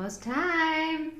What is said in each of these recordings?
almost time.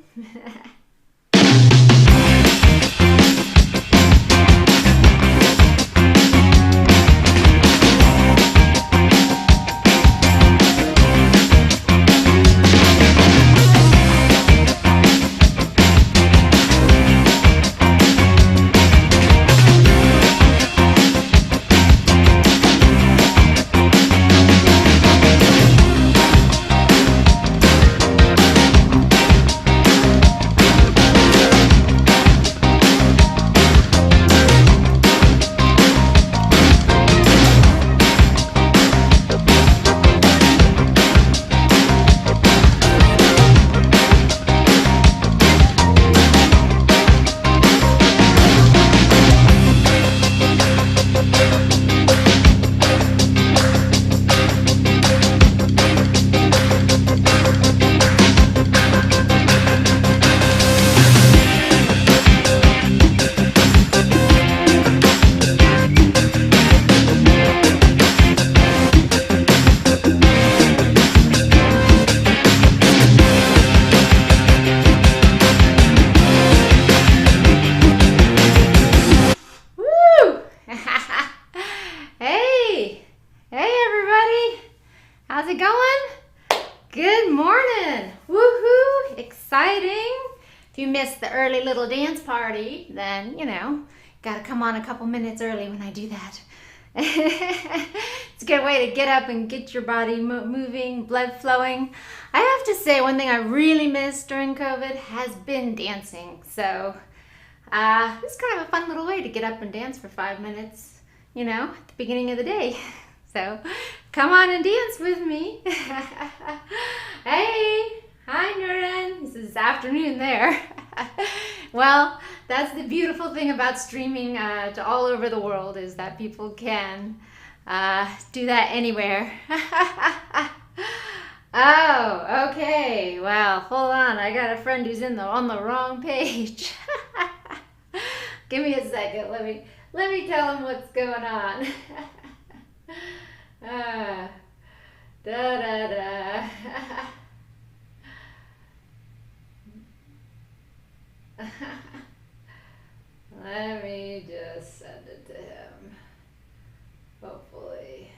How's it going? Good morning. Woohoo! Exciting. If you missed the early little dance party, then, gotta come on a couple minutes early when I do that. It's a good way to get up and get your body moving, blood flowing. I have to say, one thing I really missed during COVID has been dancing. So, it's kind of a fun little way to get up and dance for 5 minutes, at the beginning of the day. So, come on and dance with me. Hey, hi Nuran. This is afternoon there. Well, that's the beautiful thing about streaming to all over the world, is that people can do that anywhere. Oh, okay. Well, hold on. I got a friend who's on the wrong page. Give me a second. Let me tell him what's going on. Da da da. Let me just send it to him. Hopefully.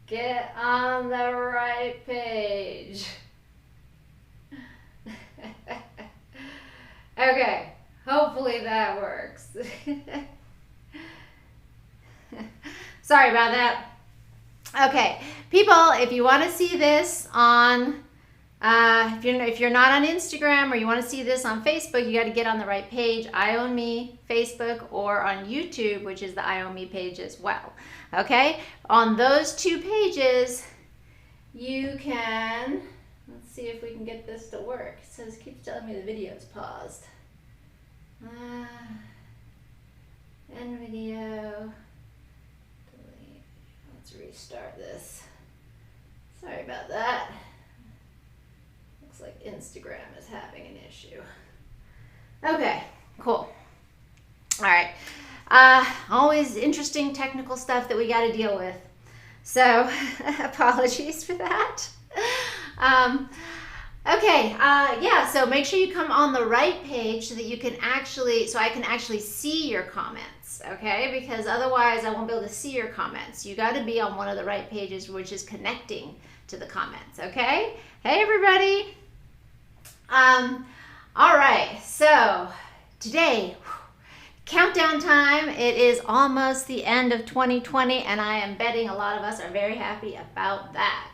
Get on the right page. Okay, hopefully that works. Sorry about that. Okay, people, if you want to see this on, if you're not on Instagram or you want to see this on Facebook, you got to get on the right page, I Own Me Facebook, or on YouTube, which is the I Own Me page as well. Okay, on those two pages, you can, let's see if we can get this to work. It says, keeps telling me the video's paused. End video. Delete. Let's restart this. Sorry about that. Looks like Instagram is having an issue. Okay, cool. All right. Always interesting technical stuff that we got to deal with. So, apologies for that. Okay, so make sure you come on the right page so that you can I can actually see your comments, okay? Because otherwise I won't be able to see your comments. You got to be on one of the right pages, which is connecting to the comments, okay? Hey, everybody. All right, so today, countdown time. It is almost the end of 2020, and I am betting a lot of us are very happy about that.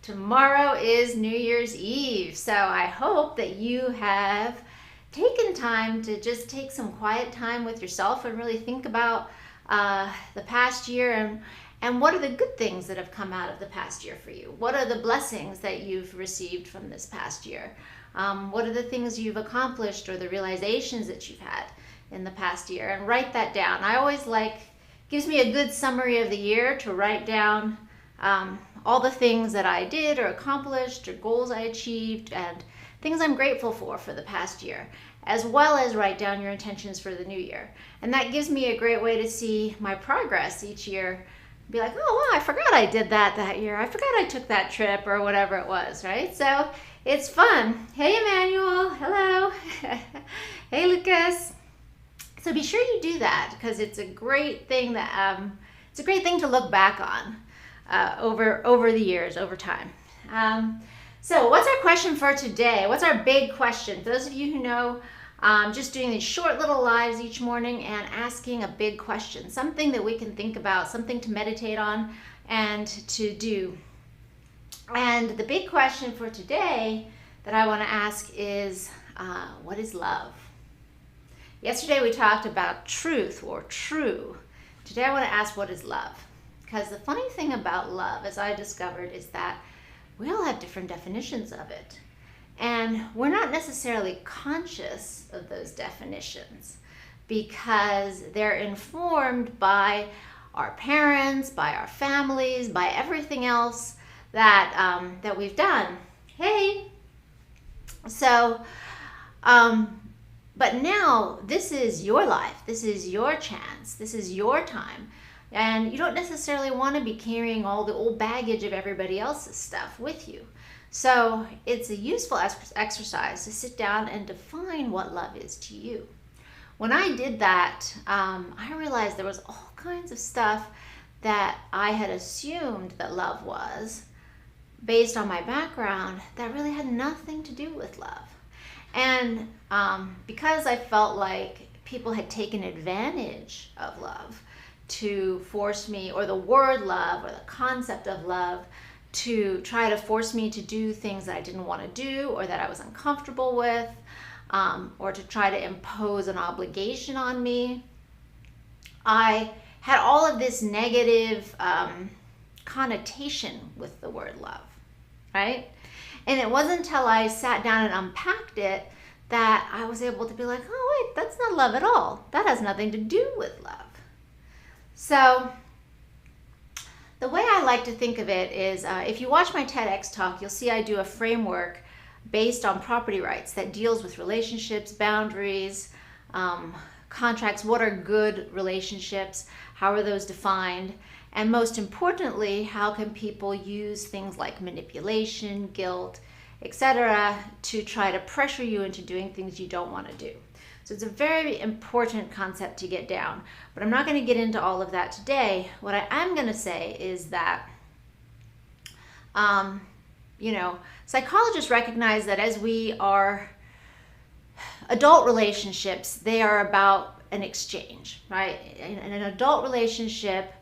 Tomorrow is New Year's Eve, so I hope that you have taken time to just take some quiet time with yourself and really think about the past year and what are the good things that have come out of the past year for you? What are the blessings that you've received from this past year? What are the things you've accomplished or the realizations that you've had in the past year? And write that down. I always gives me a good summary of the year to write down all the things that I did or accomplished or goals I achieved and things I'm grateful for the past year, as well as write down your intentions for the new year. And that gives me a great way to see my progress each year Be like, oh, wow, I forgot I did that year. I forgot I took that trip or whatever it was, right? So it's fun. Hey, Emmanuel. Hello. Hey, Lucas. So be sure you do that because it's a great thing it's a great thing to look back on over the years, over time. So what's our question for today? What's our big question? For those of you who know, just doing these short little lives each morning and asking a big question, something that we can think about, something to meditate on and to do. And the big question for today that I want to ask is, what is love? Yesterday we talked about truth or true. Today I want to ask, what is love? Because the funny thing about love, as I discovered, is that we all have different definitions of it. And we're not necessarily conscious of those definitions because they're informed by our parents, by our families, by everything else that we've done. Hey! So, but now this is your life. This is your chance. This is your time. And you don't necessarily want to be carrying all the old baggage of everybody else's stuff with you. So it's a useful exercise to sit down and define what love is to you. When I did that, I realized there was all kinds of stuff that I had assumed that love was based on my background that really had nothing to do with love. And because I felt like people had taken advantage of love to force me, or the word love or the concept of love, to try to force me to do things that I didn't want to do or that I was uncomfortable with, or to try to impose an obligation on me, I had all of this negative connotation with the word love, right? And it wasn't until I sat down and unpacked it that I was able to be like, oh wait, that's not love at all. That has nothing to do with love. So the way I like to think of it is, if you watch my TEDx talk, you'll see I do a framework based on property rights that deals with relationships, boundaries, contracts. What are good relationships? How are those defined? And most importantly, how can people use things like manipulation, guilt, etc., to try to pressure you into doing things you don't want to do? So it's a very important concept to get down, but I'm not going to get into all of that today. What I am going to say is that, psychologists recognize that as we are adult relationships, they are about an exchange, right? In an adult relationship,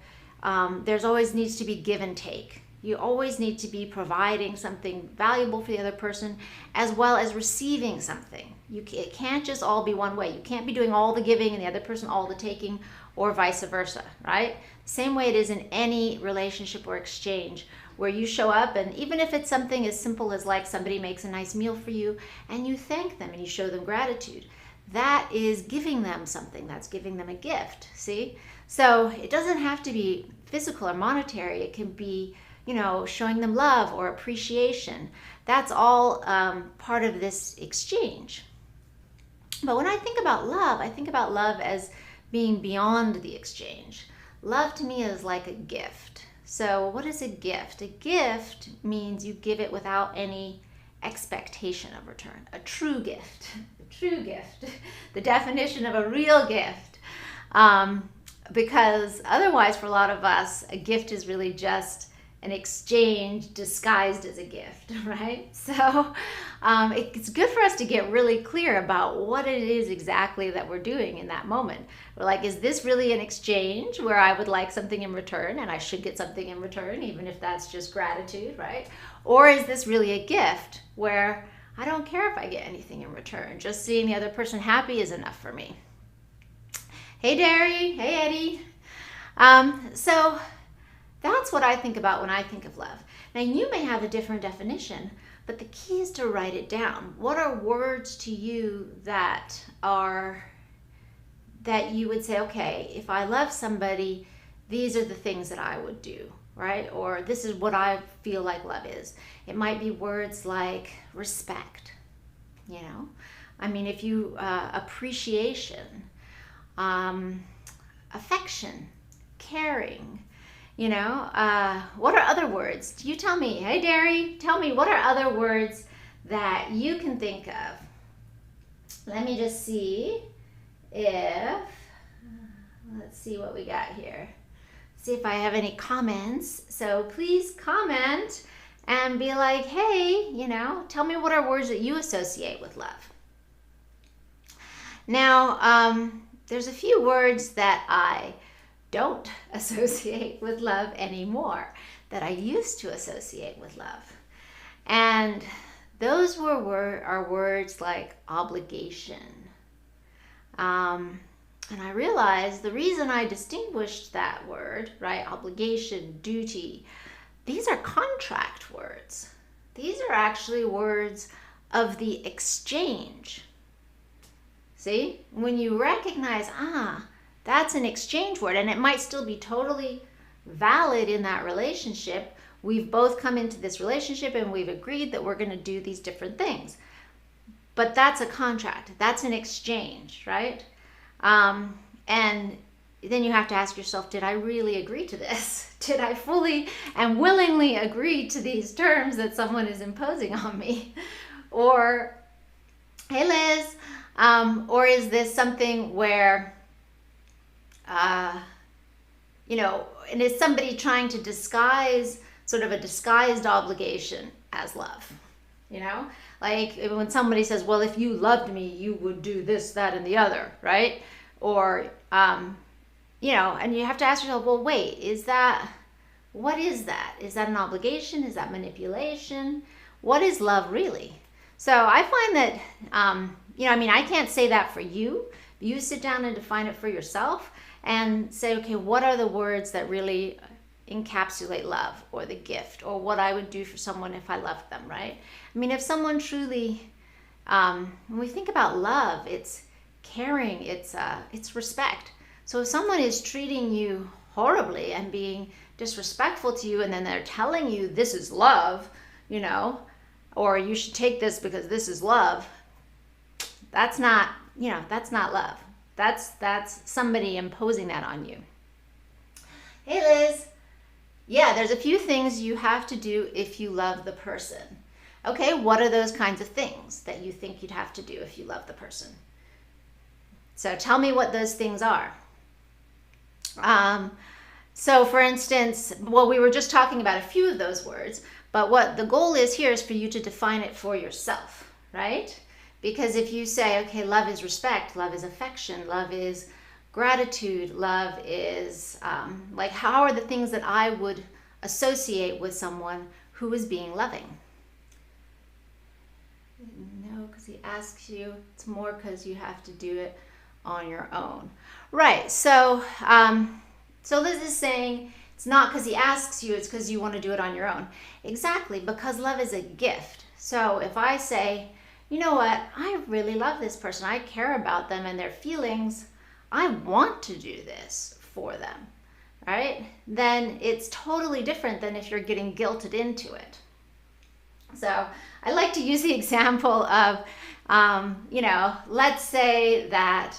there's always needs to be give and take. You always need to be providing something valuable for the other person as well as receiving something. It can't just all be one way. You can't be doing all the giving and the other person all the taking, or vice versa, right? Same way it is in any relationship or exchange where you show up, and even if it's something as simple as like somebody makes a nice meal for you and you thank them and you show them gratitude, that is giving them something. That's giving them a gift, see? So it doesn't have to be physical or monetary. It can be, showing them love or appreciation. That's all part of this exchange. But when I think about love, I think about love as being beyond the exchange. Love to me is like a gift. So what is a gift? A gift means you give it without any expectation of return. A true gift. A true gift. The definition of a real gift. Because otherwise, for a lot of us, a gift is really just an exchange disguised as a gift, right? So it's good for us to get really clear about what it is exactly that we're doing in that moment. We're like, is this really an exchange where I would like something in return and I should get something in return, even if that's just gratitude, right? Or is this really a gift where I don't care if I get anything in return, just seeing the other person happy is enough for me? Hey, Derry. Hey, Eddie. So that's what I think about when I think of love. Now, you may have a different definition, but the key is to write it down. What are words to you that you would say, okay, if I love somebody, these are the things that I would do, right? Or this is what I feel like love is. It might be words like respect, if you, appreciation, affection, caring, What are other words? You tell me. Hey, Derry, tell me, what are other words that you can think of? Let me just see let's see what we got here. See if I have any comments. So please comment and be like, hey, tell me what are words that you associate with love. Now, there's a few words that I don't associate with love anymore that I used to associate with love. And those are words like obligation. And I realized the reason I distinguished that word, right, obligation, duty, these are contract words. These are actually words of the exchange. See, when you recognize, that's an exchange word, and it might still be totally valid in that relationship. We've both come into this relationship and we've agreed that we're going to do these different things. But that's a contract. That's an exchange, right? And then you have to ask yourself, did I really agree to this? Did I fully and willingly agree to these terms that someone is imposing on me? Or, hey Liz, or is this something where, and is somebody trying to disguise, sort of a disguised obligation as love? Like when somebody says, well, if you loved me, you would do this, that, and the other, right? Or, and you have to ask yourself, well, wait, what is that? Is that an obligation? Is that manipulation? What is love really? So I find that, I can't say that for you. You sit down and define it for yourself and say, okay, what are the words that really encapsulate love or the gift or what I would do for someone if I loved them, right? If someone truly, when we think about love, it's caring, it's respect. So if someone is treating you horribly and being disrespectful to you, and then they're telling you this is love, or you should take this because this is love, that's not love. That's somebody imposing that on you. Hey Liz. Yeah, there's a few things you have to do if you love the person. Okay, what are those kinds of things that you think you'd have to do if you love the person? So tell me what those things are. So for instance, we were just talking about a few of those words, but what the goal is here is for you to define it for yourself, right? Because if you say, okay, love is respect, love is affection, love is gratitude, love is, how are the things that I would associate with someone who is being loving? No, because he asks you, it's more because you have to do it on your own. Right, so Liz is saying, it's not because he asks you, it's because you want to do it on your own. Exactly, because love is a gift. So if I say, you know what, I really love this person, I care about them and their feelings, I want to do this for them, right? Then it's totally different than if you're getting guilted into it. So I like to use the example of, let's say that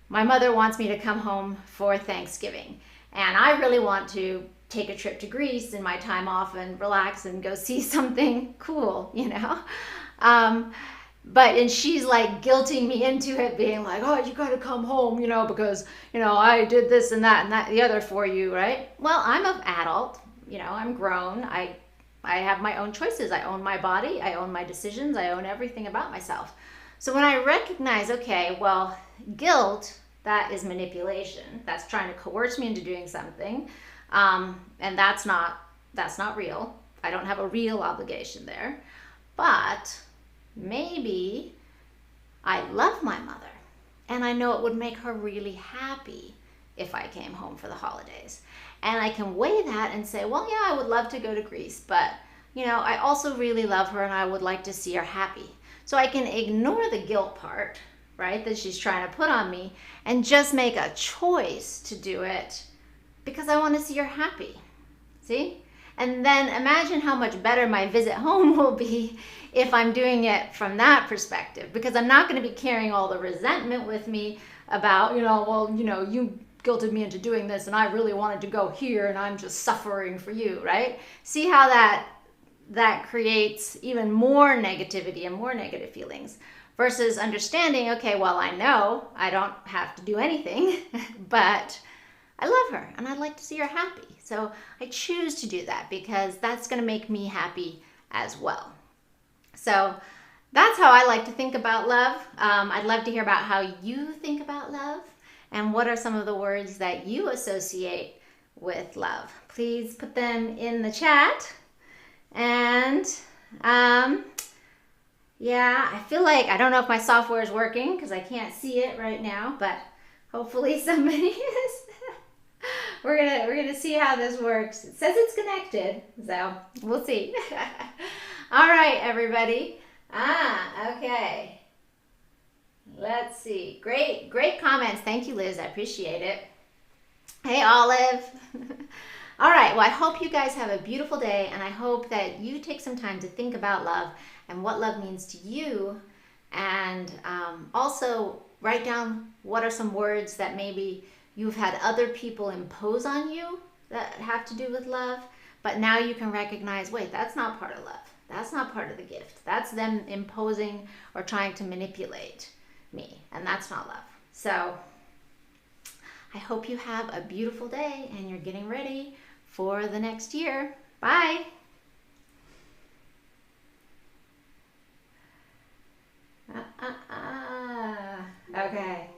my mother wants me to come home for Thanksgiving, and I really want to take a trip to Greece in my time off and relax and go see something cool, and she's like guilting me into it, being like, oh, you got to come home, because, I did this and that the other for you, right? Well, I'm an adult, I'm grown. I have my own choices. I own my body. I own my decisions. I own everything about myself. So when I recognize, okay, well, guilt, that is manipulation. That's trying to coerce me into doing something. And that's not real. I don't have a real obligation there. But maybe I love my mother and I know it would make her really happy if I came home for the holidays. And I can weigh that and say, well, yeah, I would love to go to Greece, but I also really love her and I would like to see her happy. So I can ignore the guilt part, right, that she's trying to put on me, and just make a choice to do it because I want to see her happy. See? And then imagine how much better my visit home will be if I'm doing it from that perspective, because I'm not going to be carrying all the resentment with me about, you guilted me into doing this and I really wanted to go here and I'm just suffering for you, right? See how that creates even more negativity and more negative feelings versus understanding, okay, well, I know I don't have to do anything, but I love her and I'd like to see her happy. So I choose to do that because that's going to make me happy as well. So that's how I like to think about love. I'd love to hear about how you think about love and what are some of the words that you associate with love. Please put them in the chat. And yeah, I feel like, I don't know if my software is working because I can't see it right now, but hopefully somebody is. We're gonna see how this works. It says it's connected, so we'll see. All right, everybody. Okay. Let's see. Great comments. Thank you, Liz. I appreciate it. Hey, Olive. All right. Well, I hope you guys have a beautiful day, and I hope that you take some time to think about love and what love means to you, and also write down what are some words that maybe you've had other people impose on you that have to do with love, but now you can recognize, wait, that's not part of love. That's not part of the gift. That's them imposing or trying to manipulate me, and that's not love. So I hope you have a beautiful day and you're getting ready for the next year. Bye. Okay.